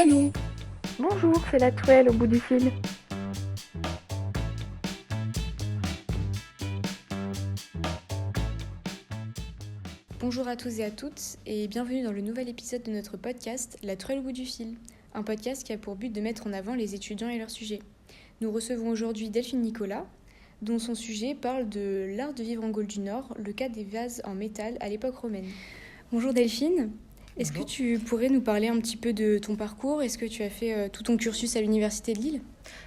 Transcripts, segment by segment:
Allô? Bonjour, c'est la Toile au bout du fil. Bonjour à tous et à toutes et bienvenue dans le nouvel épisode de notre podcast La Toile au bout du fil, un podcast qui a pour but de mettre en avant les étudiants et leurs sujets. Nous recevons aujourd'hui Delphine Nicolas, dont son sujet parle de l'art de vivre en Gaule du Nord, le cas des vases en métal à l'époque romaine. Bonjour Delphine, est-ce que tu pourrais nous parler un petit peu de ton parcours? Est-ce que tu as fait tout ton cursus à l'Université de Lille?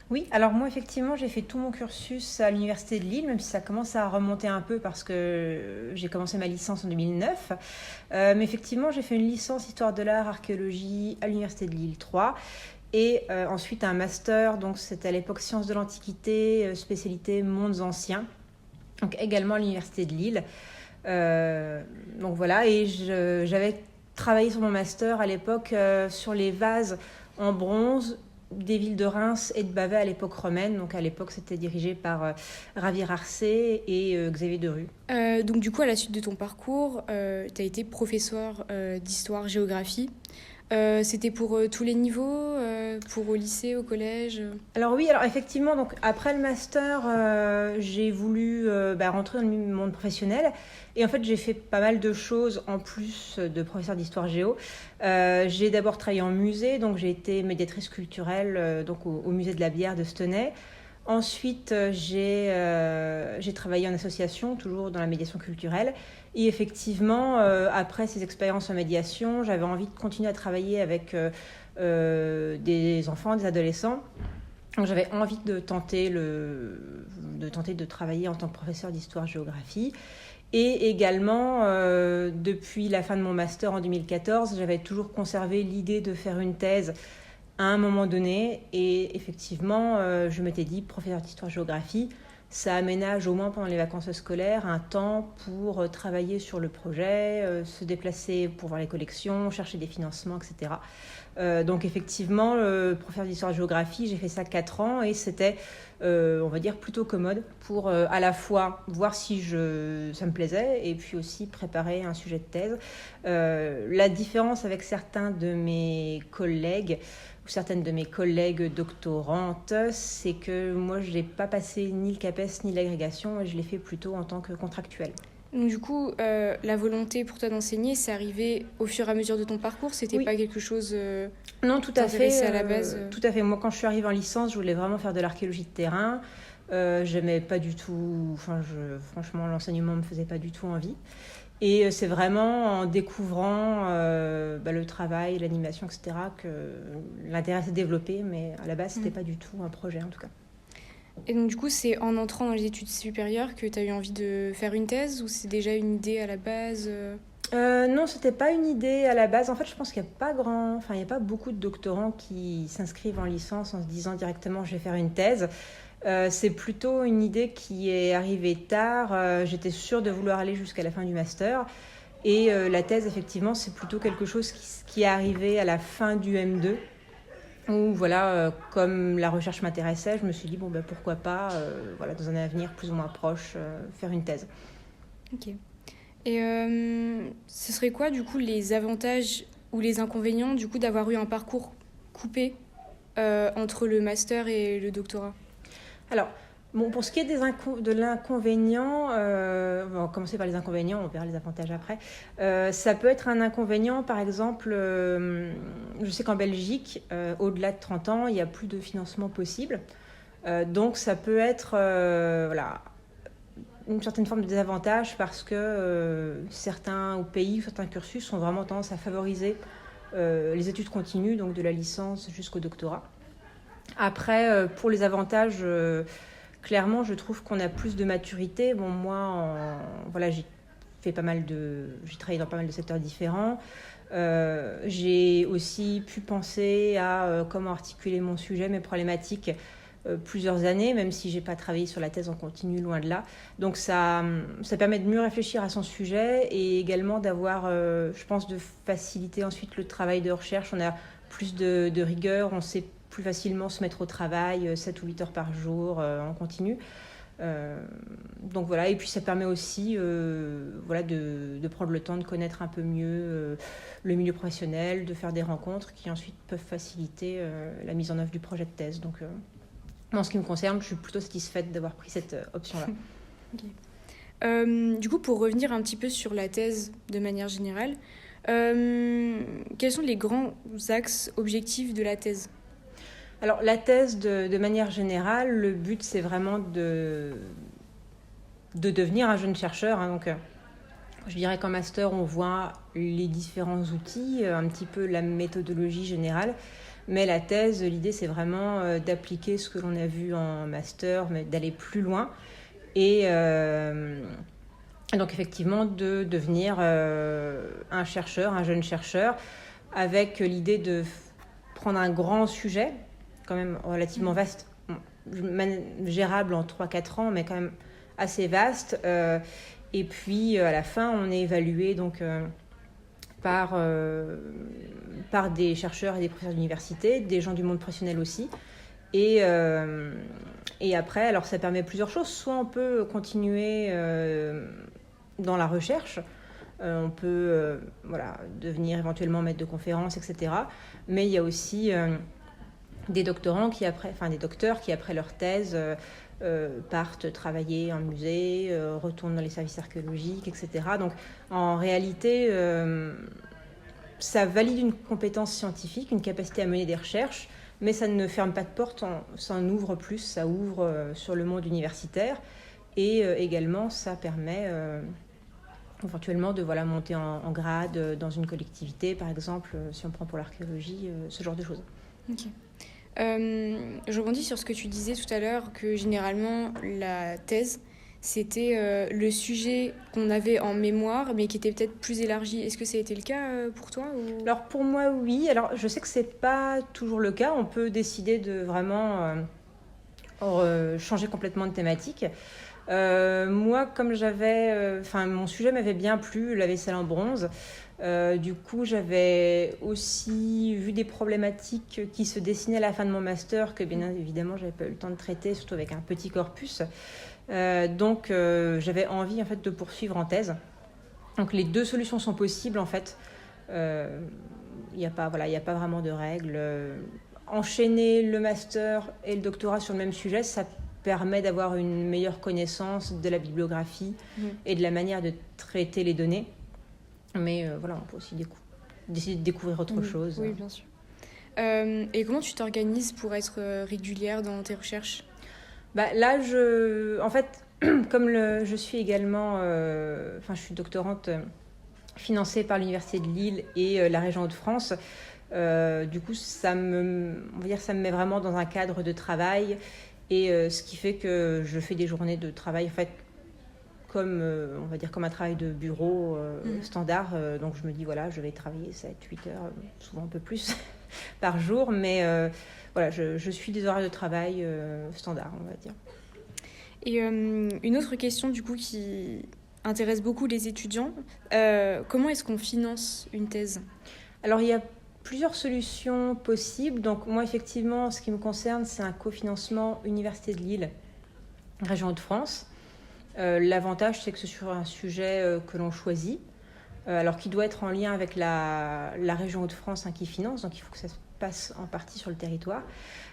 Oui, alors moi effectivement j'ai fait tout mon cursus à l'Université de Lille, même si ça commence à remonter un peu parce que j'ai commencé ma licence en 2009. Mais effectivement j'ai fait une licence Histoire de l'art, archéologie à l'Université de Lille 3 et ensuite un master, donc c'était à l'époque Sciences de l'Antiquité, spécialité Mondes anciens, donc également à l'Université de Lille. Donc voilà, et j'avais travaillé sur mon master à l'époque sur les vases en bronze des villes de Reims et de Bavay à l'époque romaine. Donc à l'époque, c'était dirigé par Ravir Arcé et Xavier Derue. Donc du coup, à la suite de ton parcours, tu as été professeur d'histoire-géographie. C'était pour tous les niveaux, pour au lycée, au collège? Alors effectivement, donc après le master, j'ai voulu rentrer dans le monde professionnel. Et en fait, j'ai fait pas mal de choses en plus de professeur d'histoire géo. J'ai d'abord travaillé en musée, donc j'ai été médiatrice culturelle donc au musée de la bière de Stenay. Ensuite, j'ai travaillé en association, toujours dans la médiation culturelle. Et effectivement, après ces expériences en médiation, j'avais envie de continuer à travailler avec des enfants, des adolescents. Donc, j'avais envie de tenter de travailler en tant que professeur d'histoire-géographie. Et également, depuis la fin de mon master en 2014, j'avais toujours conservé l'idée de faire une thèse à un moment donné. Et effectivement, je m'étais dit, professeur d'histoire-géographie, ça aménage au moins pendant les vacances scolaires un temps pour travailler sur le projet, se déplacer pour voir les collections, chercher des financements, etc. Donc effectivement, professeur d'histoire-géographie, j'ai fait ça 4 ans et c'était, on va dire, plutôt commode pour à la fois voir si ça me plaisait et puis aussi préparer un sujet de thèse. La différence avec certains de mes collègues ou certaines de mes collègues doctorantes, c'est que moi, je n'ai pas passé ni le CAPES ni l'agrégation, je l'ai fait plutôt en tant que contractuel. Donc du coup, la volonté pour toi d'enseigner, c'est arrivé au fur et à mesure de ton parcours? C'était pas quelque chose non, tout à fait, à la base tout à fait. Moi, quand je suis arrivée en licence, je voulais vraiment faire de l'archéologie de terrain. J'aimais pas du tout... franchement, l'enseignement me faisait pas du tout envie. Et c'est vraiment en découvrant le travail, l'animation, etc., que l'intérêt s'est développé, mais à la base, c'était pas du tout un projet, en tout cas. Et donc du coup, c'est en entrant dans les études supérieures que tu as eu envie de faire une thèse, ou c'est déjà une idée à la base? Non, c'était pas une idée à la base. En fait, je pense qu'il n'y a pas beaucoup de doctorants qui s'inscrivent en licence en se disant directement je vais faire une thèse. C'est plutôt une idée qui est arrivée tard. J'étais sûre de vouloir aller jusqu'à la fin du master. Et la thèse, effectivement, c'est plutôt quelque chose qui est arrivé à la fin du M2. Où, comme la recherche m'intéressait, je me suis dit, pourquoi pas, dans un avenir plus ou moins proche, faire une thèse. Ok. Et ce serait quoi, du coup, les avantages ou les inconvénients, du coup, d'avoir eu un parcours coupé entre le master et le doctorat? Alors, pour ce qui est de l'inconvénient, on va commencer par les inconvénients, on verra les avantages après. Ça peut être un inconvénient, par exemple, je sais qu'en Belgique, au-delà de 30 ans, il n'y a plus de financement possible. Donc ça peut être une certaine forme de désavantage parce que certains pays, certains cursus ont vraiment tendance à favoriser les études continues, donc de la licence jusqu'au doctorat. Après, pour les avantages... clairement, je trouve qu'on a plus de maturité. Moi, j'ai travaillé dans pas mal de secteurs différents. J'ai aussi pu penser à comment articuler mon sujet, mes problématiques, plusieurs années, même si j'ai pas travaillé sur la thèse en continu, loin de là. Donc ça permet de mieux réfléchir à son sujet et également d'avoir, je pense, de faciliter ensuite le travail de recherche. On a plus de rigueur, on sait plus facilement se mettre au travail 7 ou 8 heures par jour en continu. Donc voilà, et puis ça permet aussi voilà, de prendre le temps de connaître un peu mieux le milieu professionnel, de faire des rencontres qui ensuite peuvent faciliter la mise en œuvre du projet de thèse. Donc en ce qui me concerne, je suis plutôt satisfaite d'avoir pris cette option-là. Du coup, pour revenir un petit peu sur la thèse de manière générale, quels sont les grands axes objectifs de la thèse ? Alors la thèse, de manière générale, le but c'est vraiment de devenir un jeune chercheur. Donc, je dirais qu'en master, on voit les différents outils, un petit peu la méthodologie générale. Mais la thèse, l'idée c'est vraiment d'appliquer ce que l'on a vu en master, mais d'aller plus loin. Et donc effectivement de devenir un chercheur, un jeune chercheur, avec l'idée de prendre un grand sujet, quand même relativement vaste, gérable en 3-4 ans, mais quand même assez vaste. Et puis à la fin, on est évalué donc, par des chercheurs et des professeurs d'université, des gens du monde professionnel aussi. Et après, alors ça permet plusieurs choses. Soit on peut continuer dans la recherche, on peut voilà, devenir éventuellement maître de conférence, etc. Mais il y a aussi des docteurs qui après leur thèse partent travailler en musée, retournent dans les services archéologiques, etc. Donc en réalité, ça valide une compétence scientifique, une capacité à mener des recherches, mais ça ne ferme pas de porte, ça en ouvre plus, ça ouvre sur le monde universitaire. Et également, ça permet éventuellement de monter en grade dans une collectivité, par exemple, si on prend pour l'archéologie, ce genre de choses. Ok. Je rebondis sur ce que tu disais tout à l'heure, que généralement la thèse, c'était le sujet qu'on avait en mémoire, mais qui était peut-être plus élargi. Est-ce que ça a été le cas pour toi ou... Alors pour moi, oui. Alors je sais que c'est pas toujours le cas. On peut décider de vraiment changer complètement de thématique. Moi, comme mon sujet m'avait bien plu, la vaisselle en bronze. Du coup, j'avais aussi vu des problématiques qui se dessinaient à la fin de mon master, que bien évidemment, j'avais pas eu le temps de traiter, surtout avec un petit corpus. Donc, j'avais envie en fait de poursuivre en thèse. Donc, les deux solutions sont possibles en fait. Il n'y a pas vraiment de règles. Enchaîner le master et le doctorat sur le même sujet, ça permet d'avoir une meilleure connaissance de la bibliographie et de la manière de traiter les données. Mais on peut aussi décider de découvrir autre chose. Oui, bien sûr. Et comment tu t'organises pour être régulière dans tes recherches ? Là, en fait, comme je suis également... je suis doctorante financée par l'Université de Lille et la région Hauts-de-France. Du coup, ça me met vraiment dans un cadre de travail. Et ce qui fait que je fais des journées de travail, en fait, comme un travail de bureau standard. Donc je me dis, je vais travailler 7-8 heures, souvent un peu plus, par jour. Mais je suis des horaires de travail standard, on va dire. Et une autre question, du coup, qui intéresse beaucoup les étudiants, comment est-ce qu'on finance une thèse ? Alors, il y a plusieurs solutions possibles. Donc moi, effectivement, ce qui me concerne, c'est un cofinancement Université de Lille, région Hauts-de-France. L'avantage, c'est que c'est sur un sujet que l'on choisit, alors qui doit être en lien avec la région Hauts-de-France qui finance, donc il faut que ça se passe en partie sur le territoire.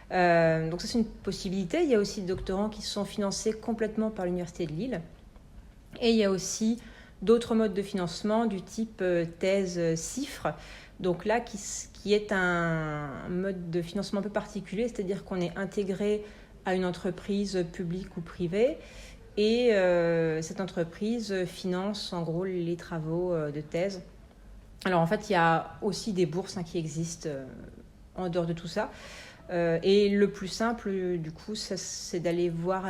Donc ça, c'est une possibilité. Il y a aussi des doctorants qui sont financés complètement par l'Université de Lille. Et il y a aussi d'autres modes de financement du type thèse CIFRE, donc là qui est un mode de financement un peu particulier, c'est-à-dire qu'on est intégré à une entreprise publique ou privée. Et cette entreprise finance en gros les travaux de thèse. Alors en fait, il y a aussi des bourses qui existent en dehors de tout ça. Et le plus simple, du coup, c'est d'aller voir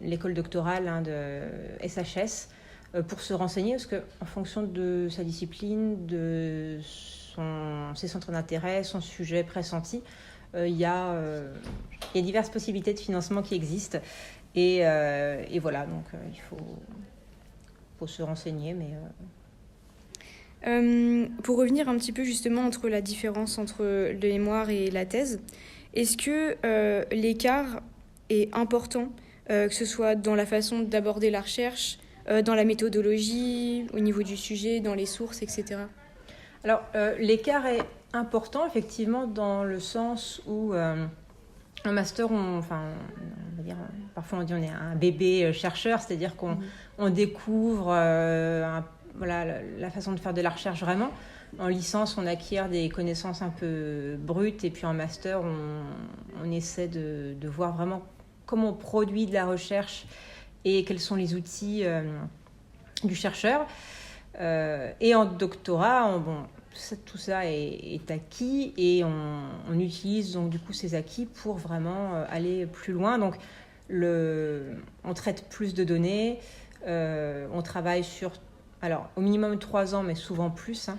l'école doctorale de SHS pour se renseigner, parce qu'en fonction de sa discipline, de ses centres d'intérêt, son sujet pressenti, il y a diverses possibilités de financement qui existent. Et voilà, donc il faut se renseigner. Pour revenir un petit peu justement entre la différence entre le mémoire et la thèse, est-ce que l'écart est important que ce soit dans la façon d'aborder la recherche, dans la méthodologie, au niveau du sujet, dans les sources, etc. Alors, l'écart est important, effectivement, dans le sens où un master, on va dire, parfois on dit on est un bébé chercheur, c'est-à-dire qu'on découvre la façon de faire de la recherche vraiment. En licence, on acquiert des connaissances un peu brutes, et puis en master, on essaie de voir vraiment comment on produit de la recherche et quels sont les outils du chercheur. Et en doctorat, tout ça est acquis, et on utilise donc du coup ces acquis pour vraiment aller plus loin. Donc on traite plus de données, on travaille sur au minimum 3 ans, mais souvent plus,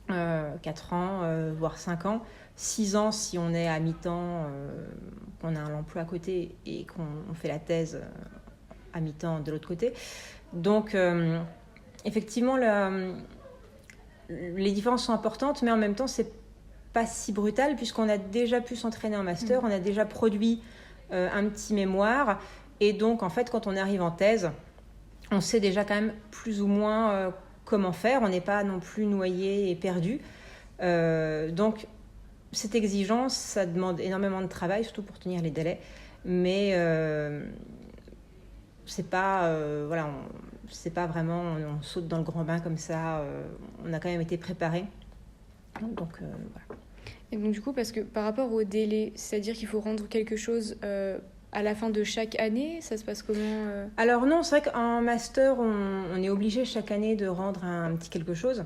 4 ans, voire 5 ans, 6 ans si on est à mi-temps, qu'on a un emploi à côté et qu'on fait la thèse à mi-temps de l'autre côté. Donc effectivement, les différences sont importantes, mais en même temps, c'est pas si brutal, puisqu'on a déjà pu s'entraîner en master, on a déjà produit un petit mémoire, et donc en fait, quand on arrive en thèse, on sait déjà quand même plus ou moins comment faire, on n'est pas non plus noyé et perdu. Donc cette exigence, ça demande énormément de travail, surtout pour tenir les délais, mais c'est pas c'est pas vraiment on saute dans le grand bain comme ça, on a quand même été préparé. Donc voilà. Et donc du coup, parce que par rapport au délai, c'est-à-dire qu'il faut rendre quelque chose à la fin de chaque année, ça se passe comment Alors non, c'est vrai qu'en master, on est obligé chaque année de rendre un petit quelque chose.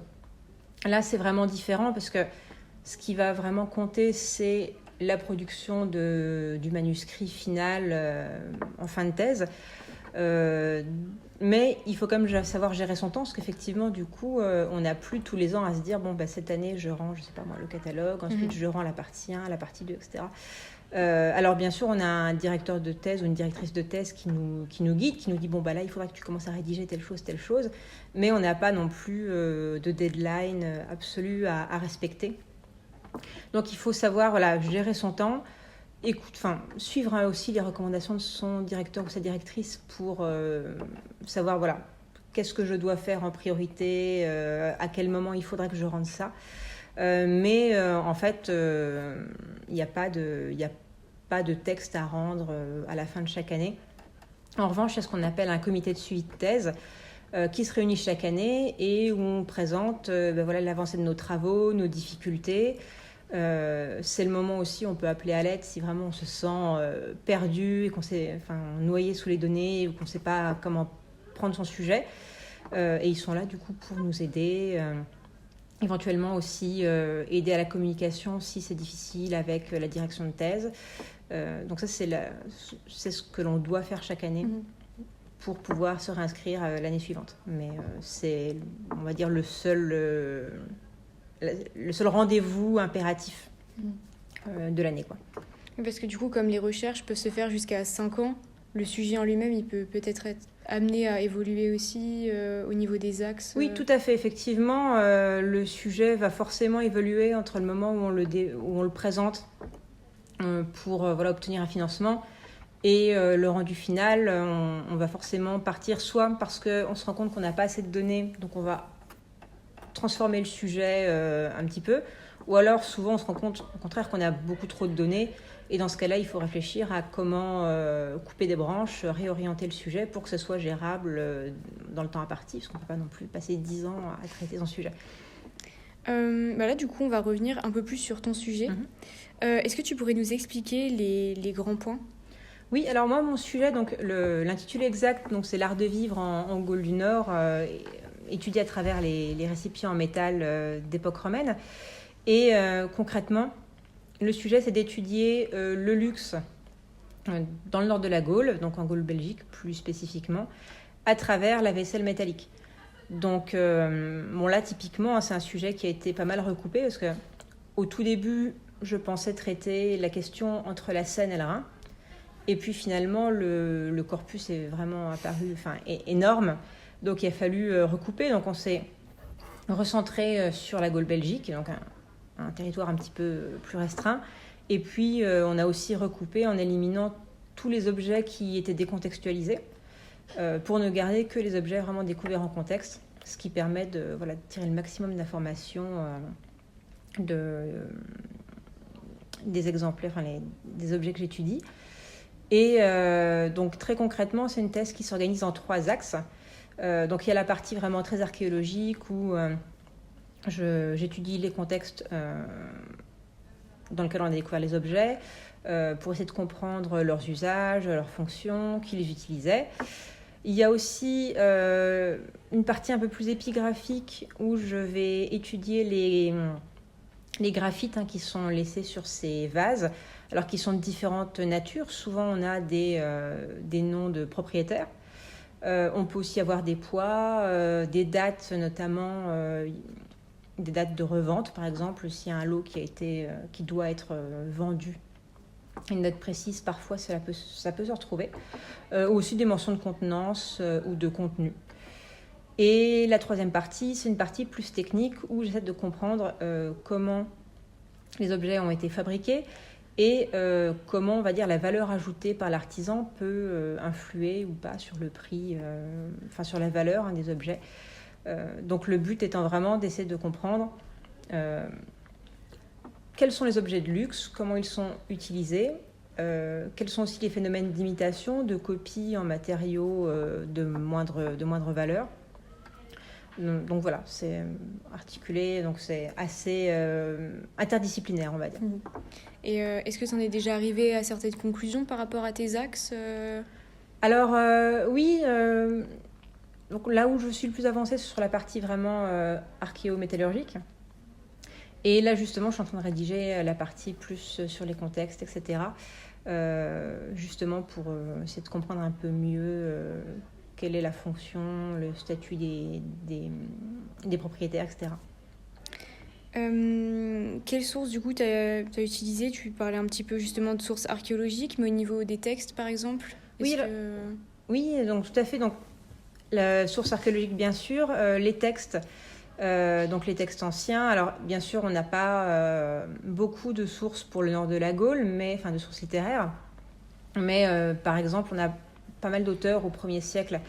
Là, c'est vraiment différent, parce que ce qui va vraiment compter, c'est la production du manuscrit final en fin de thèse. Mais il faut quand même savoir gérer son temps, parce qu'effectivement, du coup, on n'a plus tous les ans à se dire cette année, je rends, je sais pas moi, le catalogue, ensuite je rends la partie 1, la partie 2, etc. Alors bien sûr, on a un directeur de thèse ou une directrice de thèse qui nous guide, qui nous dit là, il faudra que tu commences à rédiger telle chose, mais on n'a pas non plus de deadline absolu à respecter. Donc il faut savoir gérer son temps, suivre aussi les recommandations de son directeur ou sa directrice pour savoir qu'est-ce que je dois faire en priorité, à quel moment il faudra que je rende ça. Mais en fait, il n'y a pas de texte à rendre à la fin de chaque année. En revanche, il y a ce qu'on appelle un comité de suivi de thèse qui se réunit chaque année et où on présente l'avancée de nos travaux, nos difficultés. C'est le moment aussi où on peut appeler à l'aide si vraiment on se sent perdu et qu'on s'est noyé sous les données ou qu'on ne sait pas comment prendre son sujet. Et ils sont là du coup pour nous aider. Éventuellement aussi aider à la communication si c'est difficile avec la direction de thèse. Donc ça, c'est ce que l'on doit faire chaque année pour pouvoir se réinscrire l'année suivante. Mais c'est, on va dire, le seul rendez-vous impératif de l'année, quoi. Parce que du coup, comme les recherches peuvent se faire jusqu'à 5 ans, le sujet en lui-même, il peut peut-être être amené à évoluer aussi au niveau des axes. Oui, tout à fait. Effectivement, le sujet va forcément évoluer entre le moment où on le présente pour obtenir un financement et le rendu final. On va forcément partir soit parce qu'on se rend compte qu'on n'a pas assez de données, donc on va transformer le sujet un petit peu, ou alors souvent on se rend compte au contraire qu'on a beaucoup trop de données, et dans ce cas-là il faut réfléchir à comment couper des branches, réorienter le sujet pour que ce soit gérable dans le temps imparti, parce qu'on ne peut pas non plus passer 10 ans à traiter son sujet. Là du coup on va revenir un peu plus sur ton sujet. Est-ce que tu pourrais nous expliquer les grands points ? Oui, alors moi mon sujet, donc l'intitulé exact, donc c'est l'art de vivre en Gaule du Nord, étudié à travers les récipients en métal d'époque romaine. Et concrètement, le sujet, c'est d'étudier le luxe dans le nord de la Gaule, donc en Gaule-Belgique plus spécifiquement, à travers la vaisselle métallique. Donc là, typiquement, c'est un sujet qui a été pas mal recoupé, parce qu'au tout début, je pensais traiter la question entre la Seine et le Rhin. Et puis finalement, le corpus est vraiment apparu énorme. Donc il a fallu recouper. Donc on s'est recentré sur la Gaule-Belgique, donc un territoire un petit peu plus restreint. Et puis on a aussi recoupé en éliminant tous les objets qui étaient décontextualisés pour ne garder que les objets vraiment découverts en contexte, ce qui permet de tirer le maximum d'informations des exemplaires, des objets que j'étudie. Et donc très concrètement, c'est une thèse qui s'organise en 3 axes. Donc il y a la partie vraiment très archéologique où j'étudie les contextes dans lesquels on a découvert les objets pour essayer de comprendre leurs usages, leurs fonctions, qui les utilisaient. Il y a aussi une partie un peu plus épigraphique où je vais étudier les graphites qui sont laissés sur ces vases, alors qu'ils sont de différentes natures. Souvent, on a des noms de propriétaires. On peut aussi avoir des poids, des dates, notamment des dates de revente, par exemple, s'il y a un lot qui doit être vendu. Une note précise, parfois, ça peut se retrouver. Ou aussi des mentions de contenance ou de contenu. Et la 3e partie, c'est une partie plus technique où j'essaie de comprendre comment les objets ont été fabriqués et comment, on va dire, la valeur ajoutée par l'artisan peut influer ou pas sur le prix, sur la valeur des objets. Donc le but étant vraiment d'essayer de comprendre quels sont les objets de luxe, comment ils sont utilisés, quels sont aussi les phénomènes d'imitation, de copie en matériaux de moindre valeur. Donc voilà, c'est articulé, donc c'est assez interdisciplinaire, on va dire. Et est-ce que ça en est déjà arrivé à certaines conclusions par rapport à tes axes Alors oui, donc là où je suis le plus avancée, c'est sur la partie vraiment archéométallurgique. Et là justement, je suis en train de rédiger la partie plus sur les contextes, etc. Justement pour essayer de comprendre un peu mieux quelle est la fonction, le statut des propriétaires, etc. Quelles sources, du coup, tu as utilisées? Tu parlais un petit peu justement de sources archéologiques, mais au niveau des textes, par exemple? Oui, donc tout à fait. Donc, la source archéologique, bien sûr. Les textes, donc les textes anciens. Alors, bien sûr, on n'a pas beaucoup de sources pour le nord de la Gaule, de sources littéraires. Mais, par exemple, on a pas mal d'auteurs au 1er siècle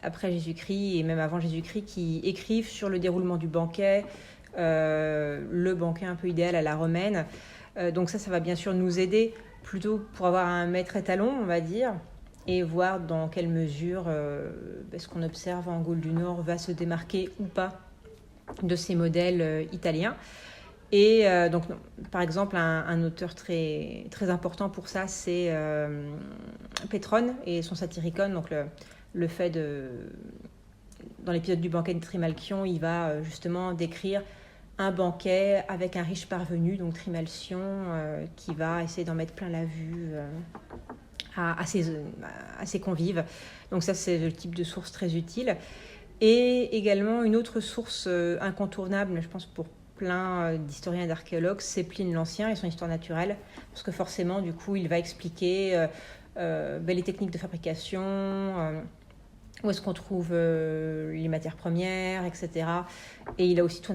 après Jésus-Christ et même avant Jésus-Christ qui écrivent sur le déroulement du banquet, le banquet un peu idéal à la romaine. Donc ça va bien sûr nous aider plutôt pour avoir un maître étalon, on va dire, et voir dans quelle mesure ce qu'on observe en Gaule du Nord va se démarquer ou pas de ces modèles italiens. Et donc, par exemple, un auteur très, très important pour ça, c'est Pétrone et son Satyricon. Donc, le fait dans l'épisode du banquet de Trimalchion, il va justement décrire un banquet avec un riche parvenu, donc Trimalcion, qui va essayer d'en mettre plein la vue à ses convives. Donc ça, c'est le type de source très utile. Et également, une autre source incontournable, je pense, pour plein d'historiens et d'archéologues, c'est Pline l'Ancien et son histoire naturelle, parce que forcément, du coup, il va expliquer les techniques de fabrication, où est-ce qu'on trouve les matières premières, etc. Et il a aussi tout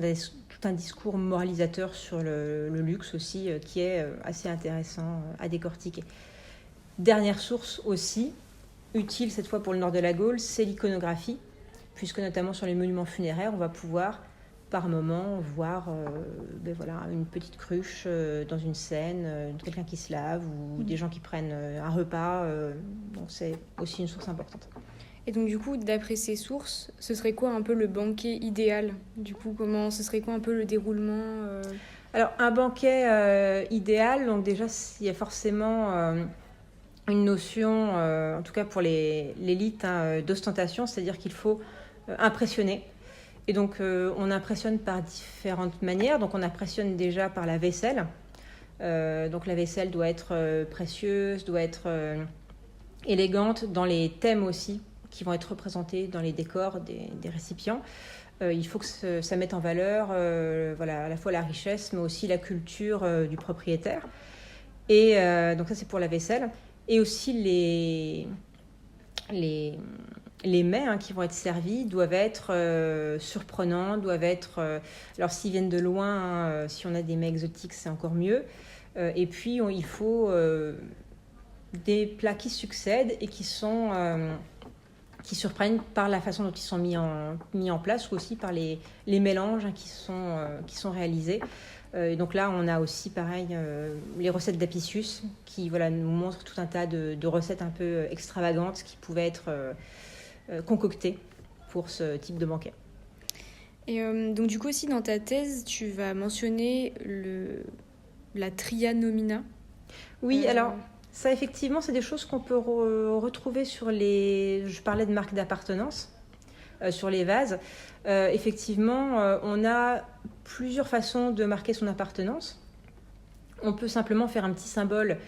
un discours moralisateur sur le luxe aussi, qui est assez intéressant à décortiquer. Dernière source aussi, utile cette fois pour le nord de la Gaule, c'est l'iconographie, puisque notamment sur les monuments funéraires, on va pouvoir par moment voir une petite cruche dans une scène, quelqu'un qui se lave ou des gens qui prennent un repas. Donc c'est aussi une source importante. Et donc du coup, d'après ces sources, ce serait quoi un peu le banquet idéal? Du coup, ce serait quoi un peu le déroulement Alors un banquet idéal, donc déjà il y a forcément une notion, en tout cas pour l'élite, d'ostentation, c'est-à-dire qu'il faut impressionner. Et donc, on impressionne par différentes manières. Donc, on impressionne déjà par la vaisselle. Donc, la vaisselle doit être précieuse, doit être élégante dans les thèmes aussi qui vont être représentés dans les décors des récipients. Il faut que ça mette en valeur à la fois la richesse, mais aussi la culture du propriétaire. Et donc, ça, c'est pour la vaisselle. Et aussi les mets qui vont être servis doivent être surprenants, doivent être... alors s'ils viennent de loin, si on a des mets exotiques, c'est encore mieux. Et puis il faut des plats qui succèdent et qui surprennent par la façon dont ils sont mis en place ou aussi par les mélanges qui sont réalisés. Donc là, on a aussi, pareil, les recettes d'Apicius qui nous montrent tout un tas de recettes un peu extravagantes qui pouvaient être concoctées pour ce type de banquet. Et donc du coup aussi dans ta thèse, tu vas mentionner la tria nomina. Oui, alors ça effectivement, c'est des choses qu'on peut retrouver sur je parlais de marques d'appartenance, sur les vases. Effectivement, on a plusieurs façons de marquer son appartenance. On peut simplement faire un petit symbole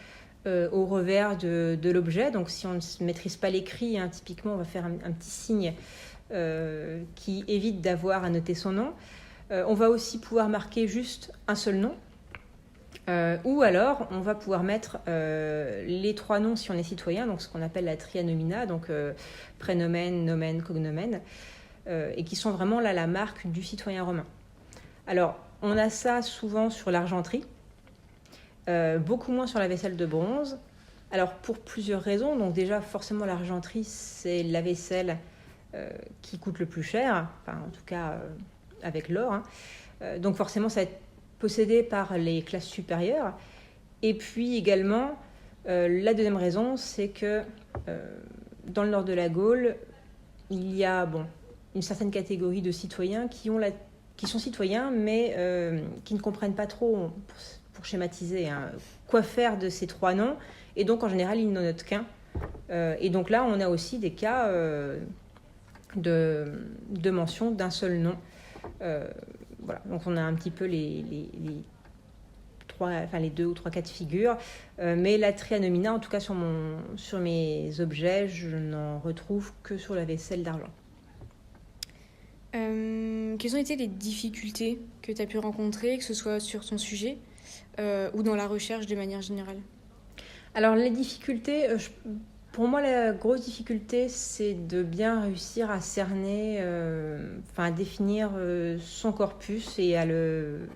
au revers de l'objet. Donc si on ne maîtrise pas l'écrit, typiquement on va faire un petit signe qui évite d'avoir à noter son nom. On va aussi pouvoir marquer juste un seul nom. Ou alors, on va pouvoir mettre les 3 noms si on est citoyen, donc ce qu'on appelle la tria nomina, donc prénomen, nomen, cognomen, et qui sont vraiment là la marque du citoyen romain. Alors, on a ça souvent sur l'argenterie, beaucoup moins sur la vaisselle de bronze. Alors, pour plusieurs raisons. Donc déjà, forcément, l'argenterie, c'est la vaisselle qui coûte le plus cher, enfin, en tout cas avec l'or. Donc forcément, ça va être possédé par les classes supérieures. Et puis également, la deuxième raison, c'est que dans le nord de la Gaule, il y a une certaine catégorie de citoyens qui sont citoyens, mais qui ne comprennent pas trop, pour schématiser, quoi faire de ces 3 noms. Et donc, en général, ils n'en notent qu'un. Et donc là, on a aussi des cas de mention d'un seul nom. Voilà, donc on a un petit peu les 2 ou 3 cas de figure, mais la tria nomina, en tout cas sur mes objets, je n'en retrouve que sur la vaisselle d'argent. Quelles ont été les difficultés que tu as pu rencontrer, que ce soit sur ton sujet ou dans la recherche de manière générale ? Alors les difficultés, pour moi la grosse difficulté, c'est de bien réussir à cerner, à définir son corpus et à le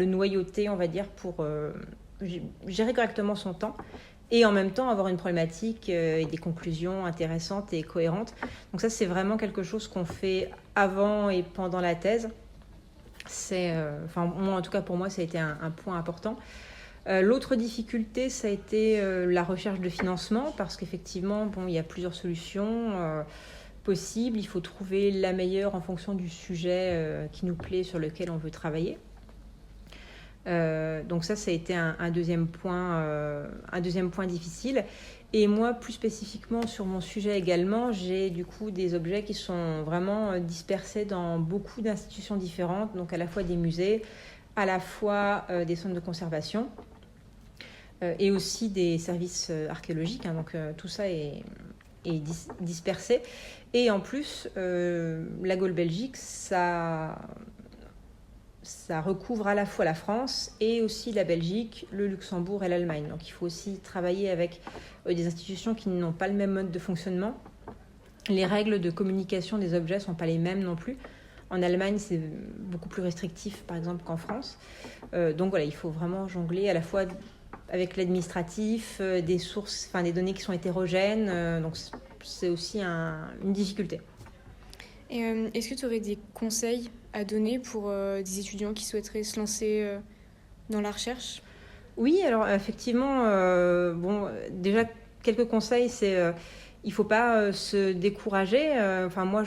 noyauter, on va dire, pour gérer correctement son temps et en même temps avoir une problématique et des conclusions intéressantes et cohérentes. Donc ça, c'est vraiment quelque chose qu'on fait avant et pendant la thèse. Moi, en tout cas pour moi, ça a été un point important. L'autre difficulté, ça a été la recherche de financement, parce qu'effectivement, il y a plusieurs solutions possibles. Il faut trouver la meilleure en fonction du sujet qui nous plaît, sur lequel on veut travailler. Donc ça a été un deuxième point difficile. Et moi, plus spécifiquement sur mon sujet également, j'ai du coup des objets qui sont vraiment dispersés dans beaucoup d'institutions différentes, donc à la fois des musées, à la fois des centres de conservation, et aussi des services archéologiques. Donc tout ça est dispersé. Et en plus, la Gaule-Belgique, ça recouvre à la fois la France et aussi la Belgique, le Luxembourg et l'Allemagne. Donc il faut aussi travailler avec des institutions qui n'ont pas le même mode de fonctionnement. Les règles de communication des objets ne sont pas les mêmes non plus. En Allemagne, c'est beaucoup plus restrictif, par exemple, qu'en France. Donc voilà, il faut vraiment jongler à la fois avec l'administratif, des sources, des données qui sont hétérogènes. Donc c'est aussi une difficulté. Et est-ce que tu aurais des conseils à donner pour des étudiants qui souhaiteraient se lancer dans la recherche ? Oui, alors effectivement, déjà quelques conseils, c'est il ne faut pas se décourager. Moi,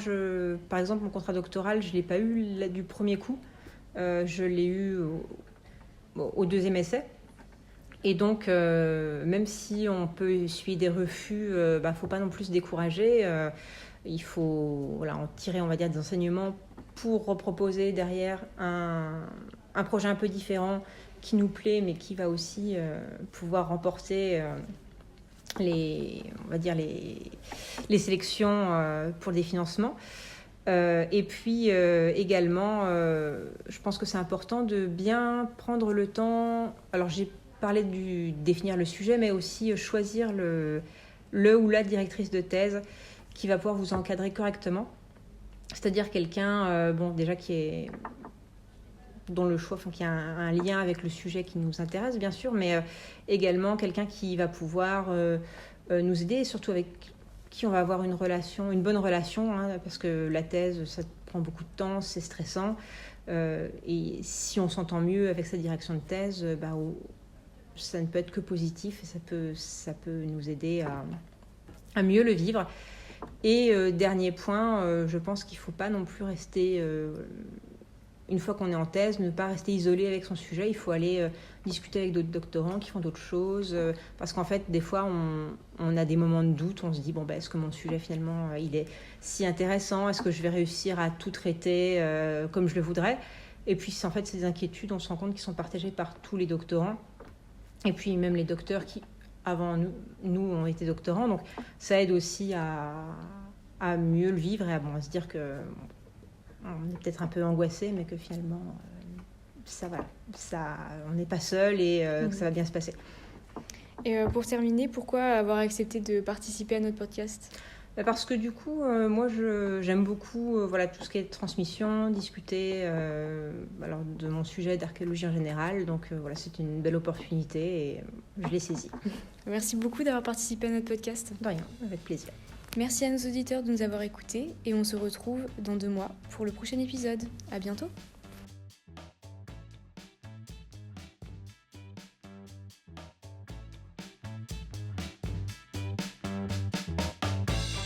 par exemple, mon contrat doctoral, je ne l'ai pas eu du premier coup. Je l'ai eu au deuxième essai. Et donc, même si on peut essuyer des refus, il ne faut pas non plus se décourager. Il faut en tirer, on va dire, des enseignements pour reproposer derrière un projet un peu différent qui nous plaît, mais qui va aussi pouvoir remporter les sélections pour des financements. Et puis également, je pense que c'est important de bien prendre le temps. Alors j'ai parlé de définir le sujet, mais aussi choisir le ou la directrice de thèse qui va pouvoir vous encadrer correctement. C'est-à-dire quelqu'un déjà qui dont le choix, qu'il y a un lien avec le sujet qui nous intéresse, bien sûr, mais également quelqu'un qui va pouvoir nous aider, et surtout avec qui on va avoir une bonne relation, parce que la thèse, ça prend beaucoup de temps, c'est stressant. Et si on s'entend mieux avec sa direction de thèse, ça ne peut être que positif et ça peut nous aider à mieux le vivre. Et dernier point, je pense qu'il ne faut pas non plus rester, une fois qu'on est en thèse, ne pas rester isolé avec son sujet. Il faut aller discuter avec d'autres doctorants qui font d'autres choses. Parce qu'en fait, des fois, on a des moments de doute. On se dit, est-ce que mon sujet, finalement, il est si intéressant? Est-ce que je vais réussir à tout traiter comme je le voudrais? Et puis, en fait, ces inquiétudes, on se rend compte qu'ils sont partagées par tous les doctorants. Et puis, même les docteurs qui, avant nous ont été doctorants. Donc, ça aide aussi à mieux le vivre et à se dire que on est peut-être un peu angoissé, mais que finalement, ça va. On n'est pas seul et que ça va bien se passer. Et pour terminer, pourquoi avoir accepté de participer à notre podcast ? Parce que du coup, moi, j'aime beaucoup tout ce qui est transmission, discuter de mon sujet d'archéologie en général. Donc c'est une belle opportunité et je l'ai saisie. Merci beaucoup d'avoir participé à notre podcast. De rien, avec plaisir. Merci à nos auditeurs de nous avoir écoutés et on se retrouve dans 2 mois pour le prochain épisode. À bientôt.